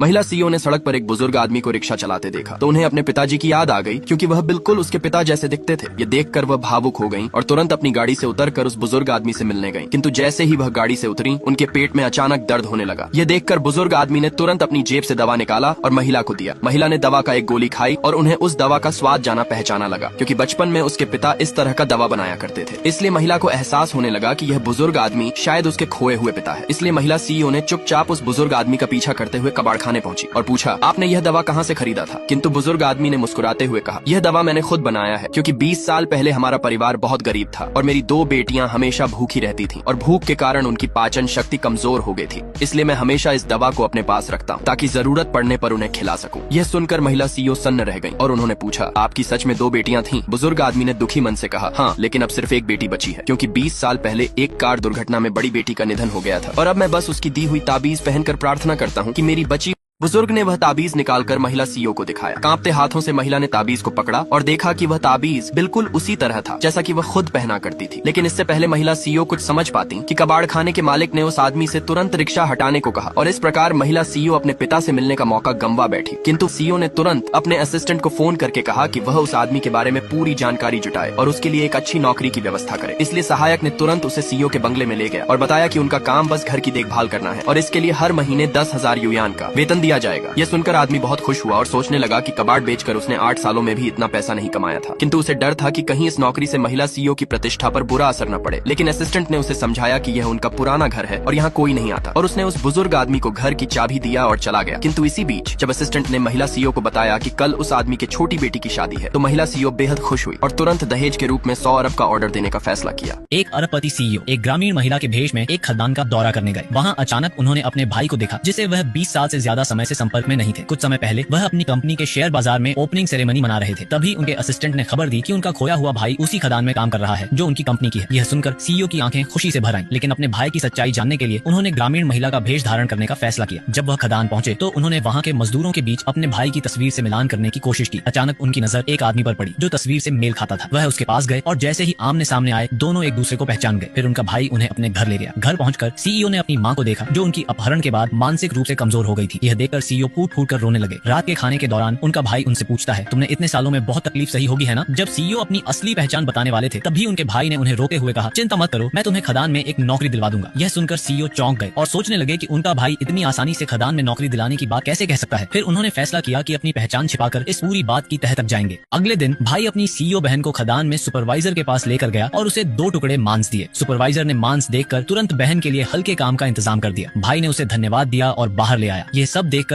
महिला सीईओ ने सड़क पर एक बुजुर्ग आदमी को रिक्शा चलाते देखा तो उन्हें अपने पिताजी की याद आ गई, क्योंकि वह बिल्कुल उसके पिता जैसे दिखते थे। ये देखकर वह भावुक हो गईं और तुरंत अपनी गाड़ी से उतरकर उस बुजुर्ग आदमी से मिलने गईं। किंतु जैसे ही वह गाड़ी से उतरी, उनके पेट में अचानक दर्द होने लगा। ये देखकर बुजुर्ग आदमी ने तुरंत अपनी जेब से दवा निकाला और महिला को दिया। महिला ने दवा का एक गोली खाई और उन्हें उस दवा का स्वाद जाना पहचाना लगा, क्योंकि बचपन में उसके पिता इस तरह का दवा बनाया करते थे। इसलिए महिला को एहसास होने लगा कि यह बुजुर्ग आदमी शायद उसके खोए हुए पिता है। इसलिए महिला सीईओ ने चुपचाप उस बुजुर्ग आदमी का पीछा करते हुए कबाड़खाने पहुंची और पूछा, आपने यह दवा कहाँ से खरीदा था? किंतु बुजुर्ग आदमी ने मुस्कुराते हुए कहा, यह दवा मैंने खुद बनाया है, क्योंकि 20 साल पहले हमारा परिवार बहुत गरीब था और मेरी 2 बेटियां हमेशा भूखी रहती थीं और भूख के कारण उनकी पाचन शक्ति कमजोर हो गई थी। इसलिए मैं हमेशा इस दवा को अपने पास रखता हूँ ताकि जरूरत पड़ने पर उन्हें खिला सकूं। यह सुनकर महिला सीईओ सन्न रह गई और उन्होंने पूछा, आपकी सच में 2 बेटियां थीं? बुजुर्ग आदमी ने दुखी मन से कहा, हाँ, लेकिन अब सिर्फ एक बेटी बची है, क्योंकि 20 साल पहले एक कार दुर्घटना में बड़ी बेटी का निधन हो गया था और अब मैं बस उसकी दी हुई ताबीज पहनकर प्रार्थना करता हूँ कि मेरी बची। बुजुर्ग ने वह ताबीज निकालकर महिला सीईओ को दिखाया। कांपते हाथों से महिला ने ताबीज को पकड़ा और देखा कि वह ताबीज बिल्कुल उसी तरह था जैसा कि वह खुद पहना करती थी। लेकिन इससे पहले महिला सीईओ कुछ समझ पाती कि कबाड़ खाने के मालिक ने उस आदमी से तुरंत रिक्शा हटाने को कहा और इस प्रकार महिला सीईओ अपने पिता से मिलने का मौका गंवा बैठी। किंतु सीईओ ने तुरंत अपने असिस्टेंट को फोन करके कहा कि वह उस आदमी के बारे में पूरी जानकारी जुटाए और उसके लिए एक अच्छी नौकरी की व्यवस्था करे। इसलिए सहायक ने तुरंत उसे सीईओ के बंगले में ले गया और बताया कि उनका काम बस घर की देखभाल करना है और इसके लिए हर महीने 10,000 युआन का वेतन दिया जाएगा। यह सुनकर आदमी बहुत खुश हुआ और सोचने लगा कि कबाड़ बेचकर उसने 8 सालों में भी इतना पैसा नहीं कमाया था। किंतु उसे डर था कि कहीं इस नौकरी से महिला सीईओ की प्रतिष्ठा पर बुरा असर न पड़े। लेकिन असिस्टेंट ने उसे समझाया कि यह उनका पुराना घर है और यहाँ कोई नहीं आता, और उसने उस बुजुर्ग आदमी को घर की चाबी दिया और चला गया। किंतु इसी बीच जब असिस्टेंट ने महिला सीईओ को बताया कि कल उस आदमी की छोटी बेटी की शादी है, तो महिला सीईओ बेहद खुश हुई और तुरंत दहेज के रूप में 100 अरब का ऑर्डर देने का फैसला किया। एक अरबपति सीईओ एक ग्रामीण महिला के भेष में एक खदान का दौरा करने गए। वहाँ अचानक उन्होंने अपने भाई को देखा, जिसे वह 20 साल से ज्यादा समय से संपर्क में नहीं थे। कुछ समय पहले वह अपनी कंपनी के शेयर बाजार में ओपनिंग सेरेमनी मना रहे थे। तभी उनके असिस्टेंट ने खबर दी कि उनका खोया हुआ भाई उसी खदान में काम कर रहा है जो उनकी कंपनी की है। यह सुनकर सीईओ की आंखें खुशी से भर आईं, लेकिन अपने भाई की सच्चाई जानने के लिए उन्होंने ग्रामीण महिला का भेष धारण करने का फैसला किया। जब वह खदान पहुंचे तो उन्होंने वहाँ के मजदूरों के बीच अपने भाई की तस्वीर से मिलान करने की कोशिश की। अचानक उनकी नजर एक आदमी पर पड़ी जो तस्वीर से मेल खाता था। वह उसके पास गए और जैसे ही आमने सामने आए, दोनों एक दूसरे को पहचान गए। फिर उनका भाई उन्हें अपने घर ले गया। घर पहुंचकर सीईओ ने अपनी मां को देखा, जो उनकी अपहरण के बाद मानसिक रूप से कमजोर हो गई थी। यह देखकर सीईओ फूट फूट कर रोने लगे। रात के खाने के दौरान उनका भाई उनसे पूछता है, तुमने इतने सालों में बहुत तकलीफ सही होगी है ना? जब सीईओ अपनी असली पहचान बताने वाले थे, तभी उनके भाई ने उन्हें रोके हुए कहा, चिंता मत करो, मैं तुम्हें खदान में एक नौकरी दिलवा दूंगा। यह सुनकर सीईओ चौंक गए और सोचने लगे कि उनका भाई इतनी आसानी से खदान में नौकरी दिलाने की बात कैसे कह सकता है। फिर उन्होंने फैसला किया कि अपनी पहचान छिपाकर इस पूरी बात की तह तक जाएंगे। अगले दिन भाई अपनी सीईओ बहन को खदान में सुपरवाइजर के पास लेकर गया और उसे 2 टुकड़े मांस दिए। सुपरवाइजर ने मांस देखकर तुरंत बहन के लिए हल्के काम का इंतजाम कर दिया। भाई ने उसे धन्यवाद दिया और बाहर ले आया। ये सब देखकर